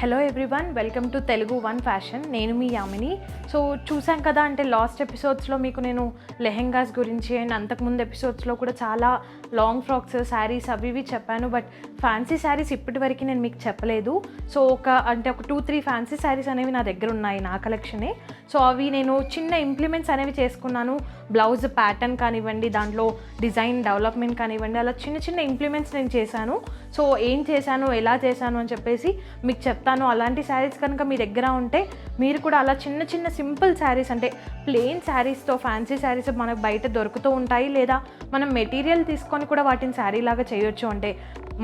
Hello everyone, welcome to Telugu one fashion. నేను మీ Yamini. So చూసాం కదా, అంటే లాస్ట్ ఎపిసోడ్స్లో మీకు నేను లెహెంగాస్ గురించి అండ్ అంతకుముందు ఎపిసోడ్స్లో కూడా చాలా లాంగ్ ఫ్రాక్స్, శారీస్ అవి ఇవి చెప్పాను. బట్ ఫ్యాన్సీ శారీస్ ఇప్పటి వరకు నేను మీకు చెప్పలేదు. సో ఒక 2-3 ఫ్యాన్సీ శారీస్ అనేవి నా దగ్గర ఉన్నాయి, నా కలెక్షనే. సో అవి నేను చిన్న ఇంప్లిమెంట్స్ అనేవి చేసుకున్నాను. బ్లౌజ్ ప్యాటర్న్ కానివ్వండి, దాంట్లో డిజైన్ డెవలప్మెంట్ కానివ్వండి, అలా చిన్న చిన్న ఇంప్లిమెంట్స్ నేను చేశాను. సో ఏం చేశాను, ఎలా చేశాను అని చెప్పేసి మీకు చెప్తాను. అలాంటి శారీస్ కనుక మీ దగ్గర ఉంటే మీరు కూడా అలా చిన్న చిన్న సింపుల్ శారీస్, అంటే ప్లెయిన్ శారీస్తో ఫ్యాన్సీ శారీస్ మనకు బయట దొరుకుతూ ఉంటాయి. లేదా మనం మెటీరియల్ తీసుకొని కూడా వాటిని శారీ లాగా చేయొచ్చు. అంటే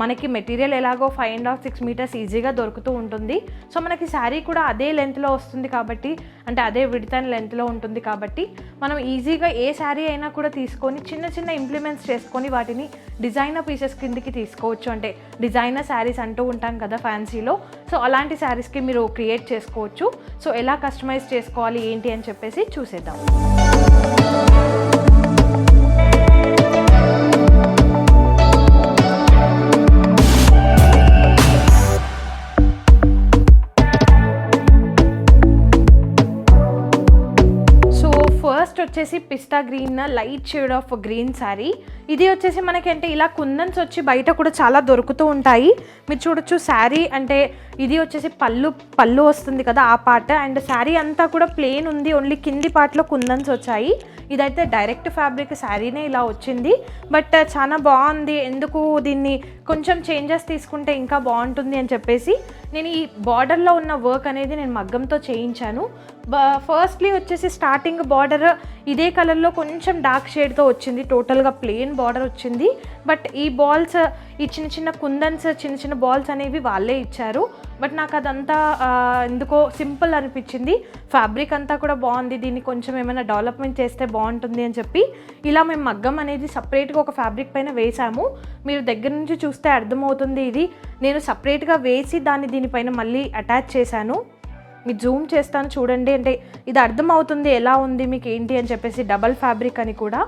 మనకి మెటీరియల్ ఎలాగో 5.5-6 మీటర్స్ ఈజీగా దొరుకుతూ ఉంటుంది. సో మనకి శారీ కూడా అదే లెంత్లో వస్తుంది కాబట్టి, అంటే అదే విడ్త్ అండ్ లెంత్లో ఉంటుంది కాబట్టి మనం ఈజీగా ఏ శారీ అయినా కూడా తీసుకొని చిన్న చిన్న ఇంప్లిమెంట్స్ చేసుకొని వాటిని డిజైనర్ పీసెస్ కిందకి తీసుకోవచ్చు. అంటే డిజైనర్ శారీస్ అంటూ ఉంటాం కదా ఫ్యాన్సీలో, సో అలాంటి శారీస్కి మీరు క్రియేట్ చేసుకోవచ్చు. సో ఎలా కస్టమైజ్ చేసుకోవాలి ఏంటి అని చెప్పేసి చూసేద్దాం. ఫస్ట్ వచ్చేసి pista green, light shade of green sari. ఇది వచ్చేసి మనకి అంటే ఇలా కుందన్స్ వచ్చి బయట కూడా చాలా దొరుకుతూ ఉంటాయి. మీరు చూడొచ్చు శారీ, అంటే ఇది వచ్చేసి పళ్ళు వస్తుంది కదా ఆ పార్ట్, అండ్ శారీ అంతా కూడా ప్లెయిన్ ఉంది, ఓన్లీ కింది పార్ట్లో కుందన్స్ వచ్చాయి. ఇదైతే డైరెక్ట్ ఫ్యాబ్రిక్ శారీనే ఇలా వచ్చింది, బట్ చాలా బాగుంది. ఎందుకు దీన్ని కొంచెం చేంజెస్ తీసుకుంటే ఇంకా బాగుంటుంది అని చెప్పేసి నేను ఈ బార్డర్లో ఉన్న వర్క్ అనేది నేను మగ్గంతో చేయించాను. ఫస్ట్లీ వచ్చేసి స్టార్టింగ్ బార్డర్ ఇదే కలర్లో కొంచెం డార్క్ షేడ్తో వచ్చింది, టోటల్గా ప్లెయిన్ బార్డర్ వచ్చింది. బట్ ఈ బాల్స్, ఈ చిన్న చిన్న కుందన్స్, చిన్న చిన్న బాల్స్ అనేవి వాళ్ళే ఇచ్చారు. బట్ నాకు అదంతా ఎందుకో సింపుల్ అనిపించింది. ఫ్యాబ్రిక్ అంతా కూడా బాగుంది, దీన్ని కొంచెం ఏమైనా డెవలప్మెంట్ చేస్తే బాగుంటుంది అని చెప్పి ఇలా మేము మగ్గం అనేది సపరేట్గా ఒక ఫ్యాబ్రిక్ పైన వేసాము. మీరు దగ్గర నుంచి చూస్తే అర్థమవుతుంది, ఇది నేను సపరేట్గా వేసి దాన్ని దీనిపైన మళ్ళీ అటాచ్ చేశాను. మీరు జూమ్ చేస్తాను చూడండి, అంటే ఇది అర్థమవుతుంది ఎలా ఉంది మీకు ఏంటి అని చెప్పేసి. డబల్ ఫ్యాబ్రిక్ అని కూడా.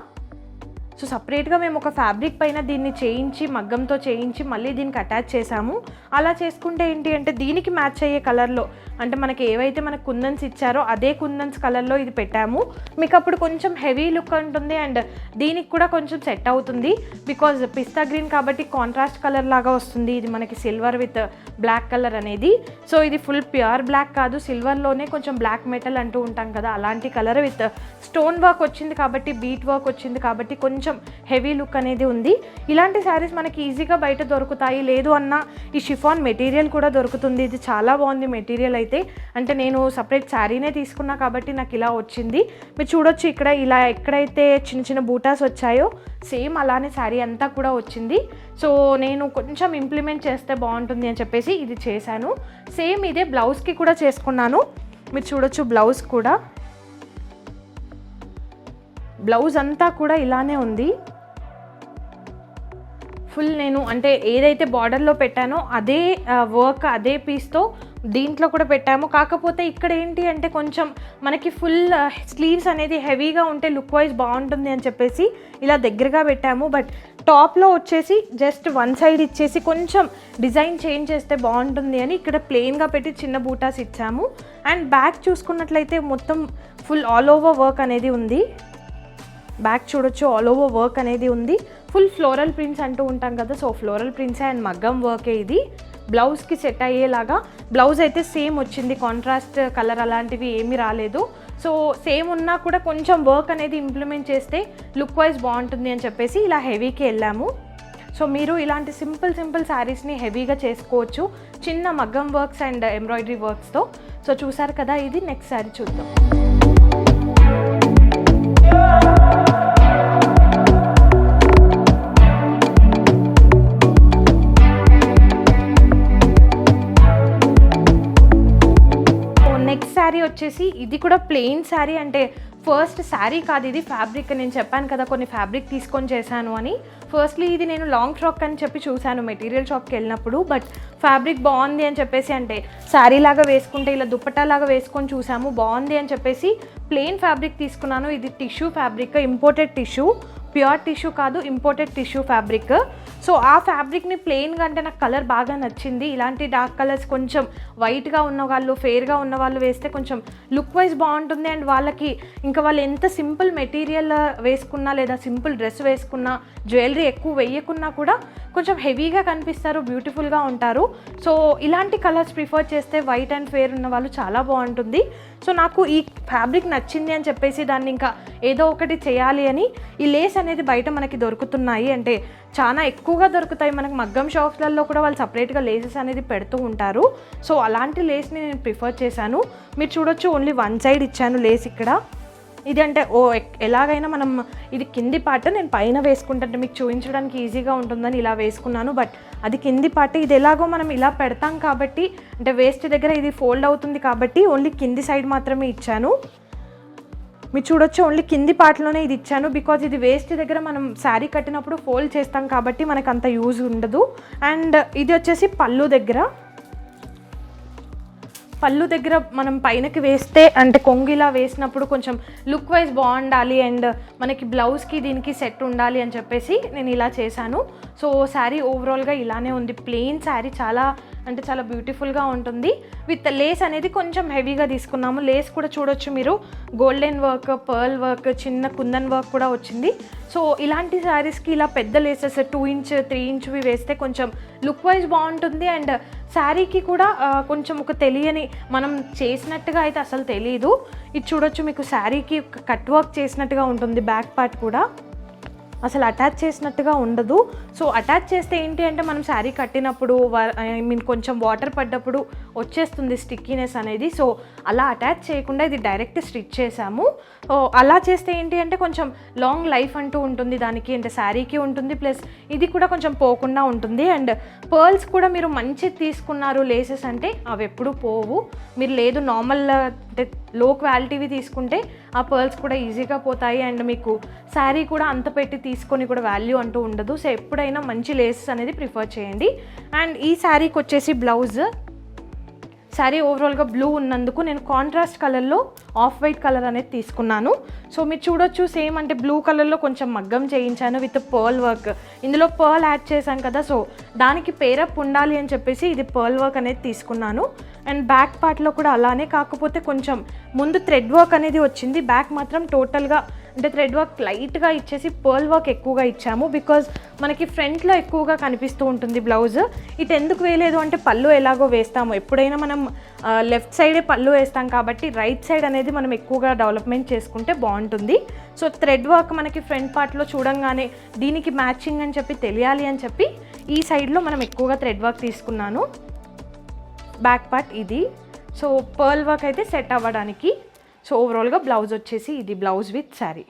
సో సపరేట్గా మేము ఒక ఫ్యాబ్రిక్ పైన దీన్ని చేయించి, మగ్గంతో చేయించి మళ్ళీ దీనికి అటాచ్ చేసాము. అలా చేసుకుంటే ఏంటి అంటే దీనికి మ్యాచ్ అయ్యే కలర్లో, అంటే మనకి ఏవైతే మనకు కుందన్స్ ఇచ్చారో అదే కుందన్స్ కలర్లో ఇది పెట్టాము. మీకు అప్పుడు కొంచెం హెవీ లుక్ ఉంటుంది అండ్ దీనికి కూడా కొంచెం సెట్ అవుతుంది. బికాజ్ పిస్తా గ్రీన్ కాబట్టి కాంట్రాస్ట్ కలర్ లాగా వస్తుంది. ఇది మనకి సిల్వర్ విత్ బ్లాక్ కలర్ అనేది. సో ఇది ఫుల్ ప్యూర్ బ్లాక్ కాదు, సిల్వర్లోనే కొంచెం బ్లాక్ మెటల్ అంటూ ఉంటాం కదా, అలాంటి కలర్ విత్ స్టోన్ వర్క్ వచ్చింది కాబట్టి, బీట్ వర్క్ వచ్చింది కాబట్టి కొంచెం హెవీ లుక్ అనేది ఉంది. ఇలాంటి శారీస్ మనకి ఈజీగా బయట దొరుకుతాయి. లేదు అన్న ఈ షిఫాన్ మెటీరియల్ కూడా దొరుకుతుంది. ఇది చాలా బాగుంది మెటీరియల్ అయితే. అంటే నేను సపరేట్ శారీనే తీసుకున్నా కాబట్టి నాకు ఇలా వచ్చింది. మీరు చూడొచ్చు ఇక్కడ ఇలా ఎక్కడైతే చిన్న చిన్న బూటాస్ వచ్చాయో సేమ్ అలానే శారీ అంతా కూడా వచ్చింది. సో నేను కొంచెం ఇంప్లిమెంట్ చేస్తే బాగుంటుంది అని చెప్పేసి ఇది చేశాను. సేమ్ ఇదే బ్లౌజ్కి కూడా చేసుకున్నాను. మీరు చూడొచ్చు బ్లౌజ్ కూడా, బ్లౌజ్ అంతా కూడా ఇలానే ఉంది. ఫుల్ నేను అంటే ఏదైతే బార్డర్లో పెట్టానో అదే వర్క్, అదే పీస్తో దీంట్లో కూడా పెట్టాము. కాకపోతే ఇక్కడ ఏంటి అంటే కొంచెం మనకి ఫుల్ స్లీవ్స్ అనేది హెవీగా ఉంటే లుక్ వైజ్ బాగుంటుంది అని చెప్పేసి ఇలా దగ్గరగా పెట్టాము. బట్ టాప్లో వచ్చేసి జస్ట్ వన్ సైడ్ ఇచ్చేసి కొంచెం డిజైన్ చేంజ్ చేస్తే బాగుంటుంది అని ఇక్కడ ప్లెయిన్గా పెట్టి చిన్న బూటాస్ ఇచ్చాము. అండ్ బ్యాక్ చూసుకున్నట్లయితే మొత్తం ఫుల్ ఆల్ ఓవర్ వర్క్ అనేది ఉంది. బ్యాక్ చూడొచ్చు, ఆల్ ఓవర్ వర్క్ అనేది ఉంది. ఫుల్ ఫ్లోరల్ ప్రింట్స్ అంటూ ఉంటాం కదా, సో ఫ్లోరల్ ప్రింట్సే అండ్ మగ్గం వర్కే ఇది. బ్లౌజ్కి సెట్ అయ్యేలాగా బ్లౌజ్ అయితే సేమ్ వచ్చింది, కాంట్రాస్ట్ కలర్ అలాంటివి ఏమీ రాలేదు. సో సేమ్ ఉన్నా కూడా కొంచెం వర్క్ అనేది ఇంప్లిమెంట్ చేస్తే లుక్ వైజ్ బాగుంటుంది అని చెప్పేసి ఇలా హెవీకి వెళ్ళాము. సో మీరు ఇలాంటి సింపుల్ శారీస్ని హెవీగా చేసుకోవచ్చు, చిన్న మగ్గం వర్క్స్ అండ్ ఎంబ్రాయిడరీ వర్క్స్తో. సో చూసారు కదా, ఇది నెక్స్ట్ శారీ చూద్దాం. శారీ వచ్చేసి ఇది కూడా ప్లెయిన్ శారీ, అంటే ఫస్ట్ శారీ కాదు ఇది ఫ్యాబ్రిక్. నేను చెప్పాను కదా కొన్ని ఫ్యాబ్రిక్ తీసుకొని చేశాను అని. ఫస్ట్లీ ఇది నేను లాంగ్ ఫ్రాక్ అని చెప్పి చూశాను మెటీరియల్ షాప్కి వెళ్ళినప్పుడు. బట్ ఫ్యాబ్రిక్ బాగుంది అని చెప్పేసి, అంటే శారీ లాగా వేసుకుంటే ఇలా దుప్పట్టా లాగా వేసుకొని చూసాము, బాగుంది అని చెప్పేసి ప్లెయిన్ ఫ్యాబ్రిక్ తీసుకున్నాను. ఇది tissue fabric, imported tissue, pure tissue కాదు, ఇంపోర్టెడ్ టిష్యూ ఫ్యాబ్రిక్. సో ఆ ఫ్యాబ్రిక్ని ప్లెయిన్గా అంటే నాకు కలర్ బాగా నచ్చింది. ఇలాంటి డార్క్ కలర్స్ కొంచెం వైట్గా ఉన్న వాళ్ళు, ఫెయిర్గా ఉన్న వాళ్ళు వేస్తే కొంచెం లుక్ వైజ్ బాగుంటుంది. అండ్ వాళ్ళకి ఇంకా వాళ్ళు ఎంత సింపుల్ మెటీరియల్ వేసుకున్నా లేదా సింపుల్ డ్రెస్ వేసుకున్నా, జ్యువెలరీ ఎక్కువ వేయకున్నా కూడా కొంచెం హెవీగా కనిపిస్తారు, బ్యూటిఫుల్గా ఉంటారు. సో ఇలాంటి కలర్స్ ప్రిఫర్ చేస్తే వైట్ అండ్ ఫెయిర్ ఉన్న వాళ్ళు చాలా బాగుంటుంది. సో నాకు ఈ ఫ్యాబ్రిక్ నచ్చింది అని చెప్పేసి దాన్ని ఇంకా ఏదో ఒకటి చేయాలి అని ఈ లేస్ అనేది బయట మనకి దొరుకుతున్నాయి, అంటే చాలా ఎక్కువగా దొరుకుతాయి మనకి. మగ్గం షాప్స్లలో కూడా వాళ్ళు సపరేట్గా లేసెస్ అనేది పెడుతూ ఉంటారు. సో అలాంటి లేస్ని నేను ప్రిఫర్ చేశాను. మీరు చూడొచ్చు ఓన్లీ వన్ సైడ్ ఇచ్చాను లేస్ ఇక్కడ. ఇది అంటే ఎలాగైనా మనం ఇది కింది పార్ట్, నేను పైన వేసుకుంటే మీకు చూపించడానికి ఈజీగా ఉంటుందని ఇలా వేసుకున్నాను. బట్ అది కింది పార్ట్. ఇది ఎలాగో మనం ఇలా పెడతాం కాబట్టి, అంటే వేస్ట్ దగ్గర ఇది ఫోల్డ్ అవుతుంది కాబట్టి ఓన్లీ కింది సైడ్ మాత్రమే ఇచ్చాను. మీరు చూడొచ్చు ఓన్లీ కింది పార్ట్లోనే ఇది ఇచ్చాను. బికాజ్ ఇది వేస్ట్ దగ్గర మనం శారీ కట్టినప్పుడు ఫోల్డ్ చేస్తాం కాబట్టి మనకు అంత యూజ్ ఉండదు. అండ్ ఇది వచ్చేసి పళ్ళు దగ్గర మనం పైనకి వేస్తే అంటే కొంగిలా వేసినప్పుడు కొంచెం లుక్ వైజ్ బాగుండాలి అండ్ మనకి బ్లౌజ్కి దీనికి సెట్ ఉండాలి అని చెప్పేసి నేను ఇలా చేశాను. సో శారీ ఓవరాల్గా ఇలానే ఉంది. ప్లెయిన్ శారీ చాలా అంటే చాలా బ్యూటిఫుల్గా ఉంటుంది. విత్ లేస్ అనేది కొంచెం హెవీగా తీసుకున్నాము. లేస్ కూడా చూడొచ్చు మీరు, గోల్డెన్ వర్క్, పర్ల్ వర్క్, చిన్న కుందన్ వర్క్ కూడా వచ్చింది. సో ఇలాంటి శారీస్కి ఇలా పెద్ద లేసెస్ 2 ఇంచ్ 3 ఇంచ్వి వేస్తే కొంచెం లుక్ వైజ్ బాగుంటుంది. అండ్ శారీకి కూడా కొంచెం ఒక తెలియని, మనం చేసినట్టుగా అయితే అసలు తెలియదు. ఇది చూడొచ్చు మీకు శారీకి కట్ వర్క్ చేసినట్టుగా ఉంటుంది. బ్యాక్ పార్ట్ కూడా అసలు అటాచ్ చేసినట్టుగా ఉండదు. సో అటాచ్ చేస్తే ఏంటి అంటే మనం శారీ కట్టినప్పుడు కొంచెం వాటర్ పడ్డప్పుడు వచ్చేస్తుంది స్టిక్కీనెస్ అనేది. సో అలా అటాచ్ చేయకుండా ఇది డైరెక్ట్ స్టిచ్ చేసాము. అలా చేస్తే ఏంటి అంటే కొంచెం లాంగ్ లైఫ్ అంటూ ఉంటుంది దానికి, అంటే శారీకి ఉంటుంది, ప్లస్ ఇది కూడా కొంచెం పోకుండా ఉంటుంది. అండ్ పర్ల్స్ కూడా మీరు మంచిది తీసుకున్నారు లేసెస్ అంటే అవి ఎప్పుడూ పోవు. మీరు లేదు నార్మల్ అంటే లో క్వాలిటీవి తీసుకుంటే ఆ పర్ల్స్ కూడా ఈజీగా పోతాయి. అండ్ మీకు శారీ కూడా అంత పెట్టి తీసుకొని కూడా వాల్యూ అంటూ ఉండదు. సో ఎప్పుడైనా మంచి లేసెస్ అనేది ప్రిఫర్ చేయండి. అండ్ ఈ శారీకి వచ్చేసి బ్లౌజ్, శారీ ఓవరాల్గా బ్లూ ఉన్నందుకు నేను కాంట్రాస్ట్ కలర్లో ఆఫ్ వైట్ కలర్ అనేది తీసుకున్నాను. సో మీరు చూడొచ్చు సేమ్ అంటే బ్లూ కలర్లో కొంచెం మగ్గం చేయించాను విత్ పర్ల్ వర్క్. ఇందులో పర్ల్ యాడ్ చేశాను కదా, సో దానికి పేరప్ ఉండాలి అని చెప్పేసి ఇది పర్ల్ వర్క్ అనేది తీసుకున్నాను. అండ్ బ్యాక్ పార్ట్లో కూడా అలానే, కాకపోతే కొంచెం ముందు థ్రెడ్ వర్క్ అనేది వచ్చింది, బ్యాక్ మాత్రం టోటల్గా అంటే థ్రెడ్ వర్క్ లైట్గా ఇచ్చేసి పర్ల్ వర్క్ ఎక్కువగా ఇచ్చాము. బికాజ్ మనకి ఫ్రంట్లో ఎక్కువగా కనిపిస్తూ ఉంటుంది బ్లౌజ్. ఇటు ఎందుకు వేయలేదు అంటే పళ్ళు ఎలాగో వేస్తాము, ఎప్పుడైనా మనం లెఫ్ట్ సైడే పళ్ళు వేస్తాం కాబట్టి రైట్ సైడ్ అనేది మనం ఎక్కువగా డెవలప్మెంట్ చేసుకుంటే బాగుంటుంది. సో థ్రెడ్ వర్క్ మనకి ఫ్రంట్ పార్ట్లో చూడంగానే దీనికి మ్యాచింగ్ అని చెప్పి తెలియాలి అని చెప్పి ఈ సైడ్లో మనం ఎక్కువగా థ్రెడ్ వర్క్ తీసుకున్నాను. బ్యాక్ పార్ట్ ఇది. సో పర్ల్ వర్క్ అయితే సెట్ అవ్వడానికి. సో ఓవరాల్గా బ్లౌజ్ వచ్చేసి ఇది బ్లౌజ్ విత్ శారీ.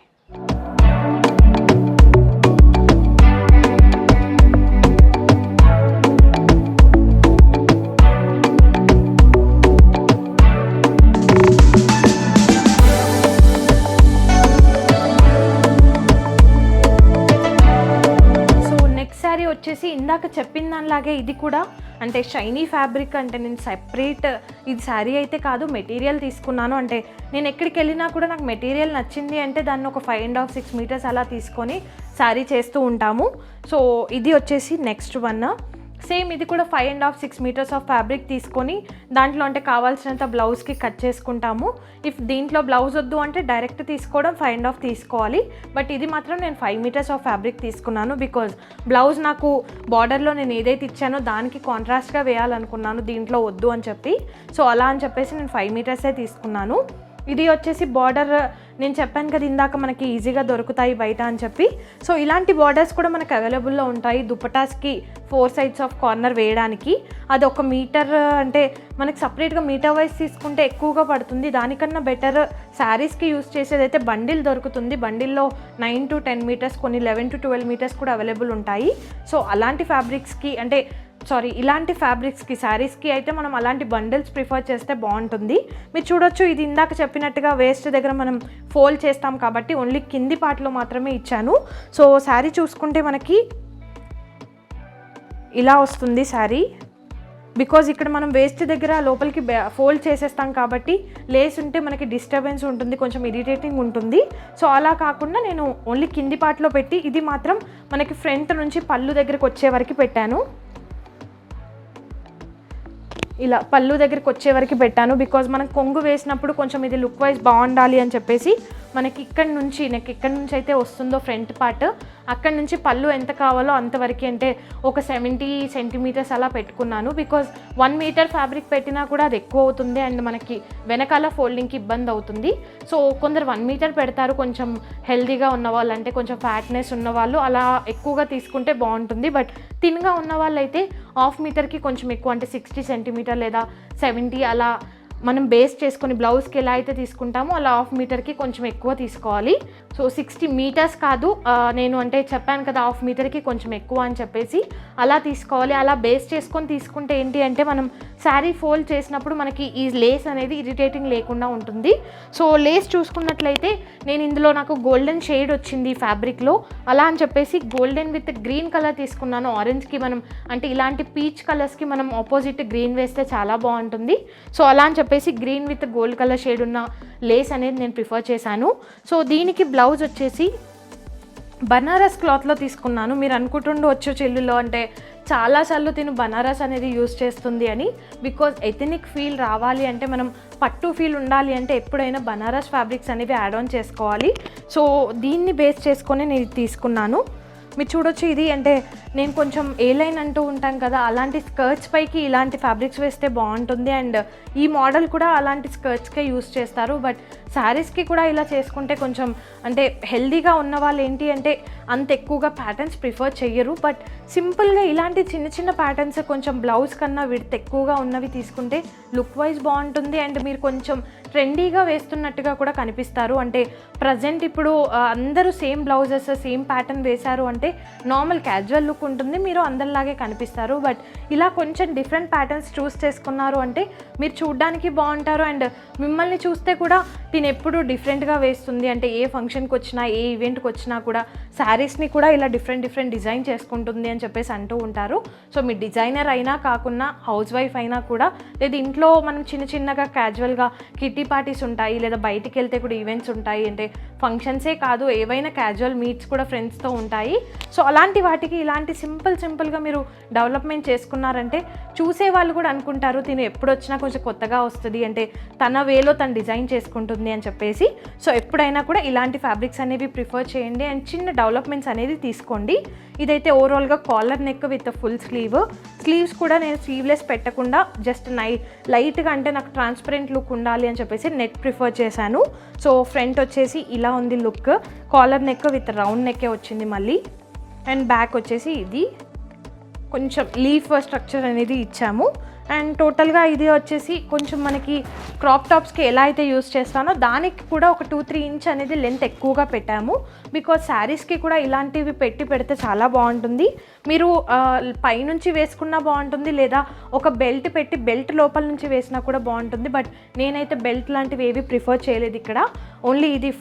వచ్చేసి ఇందాక చెప్పిన దానిలాగే ఇది కూడా అంటే షైనీ ఫ్యాబ్రిక్, అంటే నేను సెపరేట్ ఇది శారీ అయితే కాదు మెటీరియల్ తీసుకున్నాను. అంటే నేను ఎక్కడికి వెళ్ళినా కూడా నాకు మెటీరియల్ నచ్చింది అంటే దాన్ని ఒక 5.5-6 మీటర్స్ అలా తీసుకొని శారీ చేస్తూ ఉంటాము. సో ఇది వచ్చేసి నెక్స్ట్ వన్ సేమ్, ఇది కూడా 5.5-6 మీటర్స్ ఆఫ్ ఫ్యాబ్రిక్ తీసుకొని దాంట్లో అంటే కావాల్సినంత బ్లౌజ్కి కట్ చేసుకుంటాము. ఇఫ్ దీంట్లో బ్లౌజ్ వద్దు అంటే డైరెక్ట్ తీసుకోవడం 5.5 తీసుకోవాలి. బట్ ఇది మాత్రం నేను 5 మీటర్స్ ఆఫ్ ఫ్యాబ్రిక్ తీసుకున్నాను. బికాజ్ బ్లౌజ్ నాకు బార్డర్లో నేను ఏదైతే ఇచ్చానో దానికి కాంట్రాస్ట్గా వేయాలనుకున్నాను, దీంట్లో వద్దు అని చెప్పి. సో అలా అని చెప్పేసి నేను 5 మీటర్సే తీసుకున్నాను. ఇది వచ్చేసి బార్డర్ నేను చెప్పాను కదా ఇందాక మనకి ఈజీగా దొరుకుతాయి బయట అని చెప్పి. సో ఇలాంటి బార్డర్స్ కూడా మనకు అవైలబుల్లో ఉంటాయి దుపటాస్కి 4 సైడ్స్ ఆఫ్ కార్నర్ వేయడానికి. అది 1 మీటర్ అంటే మనకి సపరేట్గా మీటర్ వైజ్ తీసుకుంటే ఎక్కువగా పడుతుంది. దానికన్నా బెటర్ శారీస్కి యూస్ చేసేదైతే బండిల్ దొరుకుతుంది. బండిల్లో 9 to 10 మీటర్స్, కొన్ని 11 to 12 మీటర్స్ కూడా అవైలబుల్ ఉంటాయి. సో అలాంటి ఫ్యాబ్రిక్స్కి అంటే ఇలాంటి ఫ్యాబ్రిక్స్కి శారీస్కి అయితే మనం అలాంటి బండిల్స్ ప్రిఫర్ చేస్తే బాగుంటుంది. మీరు చూడొచ్చు ఇది ఇందాక చెప్పినట్టుగా వేస్ట్ దగ్గర మనం ఫోల్డ్ చేస్తాం కాబట్టి ఓన్లీ కింది పార్ట్లో మాత్రమే ఇచ్చాను. సో శారీ చూసుకుంటే మనకి ఇలా వస్తుంది శారీ. బికాజ్ ఇక్కడ మనం వేస్ట్ దగ్గర లోపలికి ఫోల్డ్ చేసేస్తాం కాబట్టి లేస్ ఉంటే మనకి డిస్టర్బెన్స్ ఉంటుంది, కొంచెం ఇరిటేటింగ్ ఉంటుంది. సో అలా కాకుండా నేను ఓన్లీ కింది పార్ట్లో పెట్టి ఇది మాత్రం మనకి ఫ్రంట్ నుంచి పళ్ళు దగ్గరికి వచ్చే వరకు పెట్టాను. ఇలా పళ్ళు దగ్గరికి వచ్చే వరకు పెట్టాను. బికాజ్ మనం కొంగు వేసినప్పుడు కొంచెం ఇది లుక్ వైజ్ బాగుండాలి అని చెప్పేసి మనకి ఇక్కడి నుంచి అయితే వస్తుందో ఫ్రంట్ పార్ట్, అక్కడి నుంచి పళ్ళు ఎంత కావాలో అంతవరకు, అంటే ఒక 70 సెంటీమీటర్స్ అలా పెట్టుకున్నాను. బికాజ్ 1 మీటర్ ఫ్యాబ్రిక్ పెట్టినా కూడా అది ఎక్కువ అవుతుంది అండ్ మనకి వెనకాల ఫోల్డింగ్కి ఇబ్బంది అవుతుంది. సో కొందరు 1 మీటర్ పెడతారు, కొంచెం హెల్దీగా ఉన్నవాళ్ళు, అంటే కొంచెం ఫ్యాట్నెస్ ఉన్నవాళ్ళు అలా ఎక్కువగా తీసుకుంటే బాగుంటుంది. బట్ థిన్గా ఉన్న వాళ్ళు అయితే 1/2 మీటర్కి కొంచెం ఎక్కువ, అంటే 60 సెంటీమీటర్ లేదా 70 అలా మనం బేస్ చేసుకొని బ్లౌజ్కి ఎలా అయితే తీసుకుంటామో అలా 1/2 మీటర్కి కొంచెం ఎక్కువ తీసుకోవాలి. సో 60 మీటర్స్ కాదు, నేను అంటే చెప్పాను కదా 1/2 మీటర్కి కొంచెం ఎక్కువ అని చెప్పేసి అలా తీసుకోవాలి. అలా బేస్ చేసుకొని తీసుకుంటే ఏంటి అంటే మనం శారీ ఫోల్డ్ చేసినప్పుడు మనకి ఈ లేస్ అనేది ఇరిటేటింగ్ లేకుండా ఉంటుంది. సో లేస్ చూసుకున్నట్లయితే నేను ఇందులో నాకు గోల్డెన్ షేడ్ వచ్చింది ఫ్యాబ్రిక్లో, అలా అని చెప్పేసి గోల్డెన్ విత్ గ్రీన్ కలర్ తీసుకున్నాను. ఆరెంజ్కి మనం అంటే ఇలాంటి పీచ్ కలర్స్కి మనం ఆపోజిట్ గ్రీన్ వేస్తే చాలా బాగుంటుంది. సో అలా అని చెప్పేసి green with gold colour shade ఉన్న లేస్ అనేది నేను ప్రిఫర్ చేశాను. సో దీనికి బ్లౌజ్ వచ్చేసి బనారస్ క్లాత్లో తీసుకున్నాను. మీరు అనుకుంటుండవచ్చు చెల్లులో అంటే చాలాసార్లు తిను బనారస్ అనేది యూజ్ చేస్తుంది అని. బికాజ్ ఎథనిక్ ఫీల్ రావాలి అంటే మనం పట్టు ఫీల్ ఉండాలి అంటే ఎప్పుడైనా బనారస్ ఫ్యాబ్రిక్స్ అనేవి యాడ్ ఆన్ చేసుకోవాలి. సో దీన్ని బేస్ చేసుకొని నేను తీసుకున్నాను. మీరు చూడొచ్చు, ఇది అంటే నేను కొంచెం ఏ లైన్ అంటూ ఉంటాం కదా, అలాంటి స్కర్ట్స్ పైకి ఇలాంటి ఫ్యాబ్రిక్స్ వేస్తే బాగుంటుంది. అండ్ ఈ మోడల్ కూడా అలాంటి స్కర్ట్స్కే యూస్ చేస్తారు. బట్ శారీస్కి కూడా ఇలా చేసుకుంటే కొంచెం అంటే హెల్దీగా ఉన్న వాళ్ళు ఏంటి అంటే అంత ఎక్కువగా ప్యాటర్న్స్ ప్రిఫర్ చెయ్యరు. బట్ సింపుల్గా ఇలాంటి చిన్న చిన్న ప్యాటర్న్స్ కొంచెం బ్లౌజ్ కన్నా విడ్త్ ఎక్కువగా ఉన్నవి తీసుకుంటే లుక్ వైజ్ బాగుంటుంది. అండ్ మీరు కొంచెం ట్రెండీగా వేస్తున్నట్టుగా కూడా కనిపిస్తారు. అంటే ప్రజెంట్ ఇప్పుడు అందరూ సేమ్ బ్లౌజెస్ సేమ్ ప్యాటర్న్ వేశారు అంటే నార్మల్ క్యాజువల్ లుక్ ఉంటుంది, మీరు అందరిలాగే కనిపిస్తారు. బట్ ఇలా కొంచెం డిఫరెంట్ ప్యాటర్న్స్ చూస్ చేసుకున్నారు అంటే మీరు చూడ్డానికి బాగుంటారు. అండ్ మిమ్మల్ని చూస్తే కూడా దీని ఎప్పుడు డిఫరెంట్గా వేస్తుంది, అంటే ఏ ఫంక్షన్కి వచ్చినా ఏ ఈవెంట్కి వచ్చినా కూడా శారీస్ని కూడా ఇలా డిఫరెంట్ డిజైన్ చేసుకుంటుంది అని చెప్పేసి అంటూ ఉంటారు. సో మీ డిజైనర్ అయినా కాకుండా హౌస్ వైఫ్ అయినా కూడా, లేదా ఇంట్లో మనం చిన్నగా క్యాజువల్గా కిట్టి పార్టీస్ ఉంటాయి, లేదా బయటికి వెళ్తే కూడా ఈవెంట్స్ ఉంటాయి, అంటే ఫంక్షన్సే కాదు ఏవైనా క్యాజువల్ మీట్స్ కూడా ఫ్రెండ్స్తో ఉంటాయి. సో అలాంటి వాటికి ఇలాంటి సింపుల్గా మీరు డెవలప్మెంట్ చేసుకున్నారంటే చూసే వాళ్ళు కూడా అనుకుంటారు తిను ఎప్పుడు వచ్చినా కొంచెం కొత్తగా వస్తుంది, అంటే తన వేలో తను డిజైన్ చేసుకుంటుంది అని చెప్పేసి. సో ఎప్పుడైనా కూడా ఇలాంటి ఫ్యాబ్రిక్స్ అనేవి ప్రిఫర్ చేయండి అండ్ చిన్న డెవలప్మెంట్స్ అనేది తీసుకోండి. ఇదైతే ఓవరాల్గా caller neck with full sleeves కూడా నేను స్లీవ్లెస్ పెట్టకుండా జస్ట్ లైట్గా, అంటే నాకు ట్రాన్స్పరెంట్ లుక్ ఉండాలి అని చెప్పేసి నెట్ ప్రిఫర్ చేశాను. సో ఫ్రంట్ వచ్చేసి ఇలా ఉంది look, collar neck with round నెక్కే వచ్చింది మళ్ళీ. అండ్ బ్యాక్ వచ్చేసి ఇది కొంచెం లీఫ్ స్ట్రక్చర్ అనేది ఇచ్చాము. అండ్ టోటల్గా ఇది వచ్చేసి కొంచెం మనకి క్రాప్ టాప్స్కి ఎలా అయితే యూస్ చేస్తానో దానికి కూడా ఒక 2-3 ఇంచ్ అనేది లెంత్ ఎక్కువగా పెట్టాము. బికాజ్ శారీస్కి కూడా ఇలాంటివి పెడితే చాలా బాగుంటుంది. మీరు పైనుంచి వేసుకున్నా బాగుంటుంది, లేదా ఒక బెల్ట్ పెట్టి బెల్ట్ లోపల నుంచి వేసినా కూడా బాగుంటుంది. బట్ నేనైతే బెల్ట్ లాంటివి ఏవి ప్రిఫర్ చేయలేదు ఇక్కడ. ఓన్లీ ఇది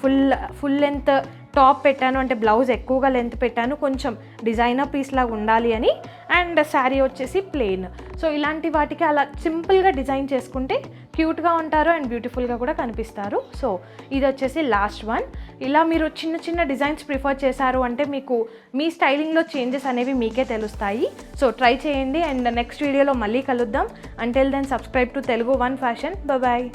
ఫుల్ లెంత్ టాప్ పెట్టాను, అంటే బ్లౌజ్ ఎక్కువగా లెంత్ పెట్టాను, కొంచెం డిజైనర్ పీస్ లాగా ఉండాలి అని. అండ్ శారీ వచ్చేసి ప్లెయిన్. సో ఇలాంటి వాటికి అలా సింపుల్గా డిజైన్ చేసుకుంటే క్యూట్గా ఉంటారు అండ్ బ్యూటిఫుల్గా కూడా కనిపిస్తారు. సో ఇది వచ్చేసి లాస్ట్ వన్. ఇలా మీరు చిన్న డిజైన్స్ ప్రిఫర్ చేశారు అంటే మీకు మీ స్టైలింగ్లో చేంజెస్ అనేవి మీకే తెలుస్తాయి. సో ట్రై చేయండి అండ్ నెక్స్ట్ వీడియోలో మళ్ళీ కలుద్దాం. Until then subscribe to Telugu one fashion. Bye.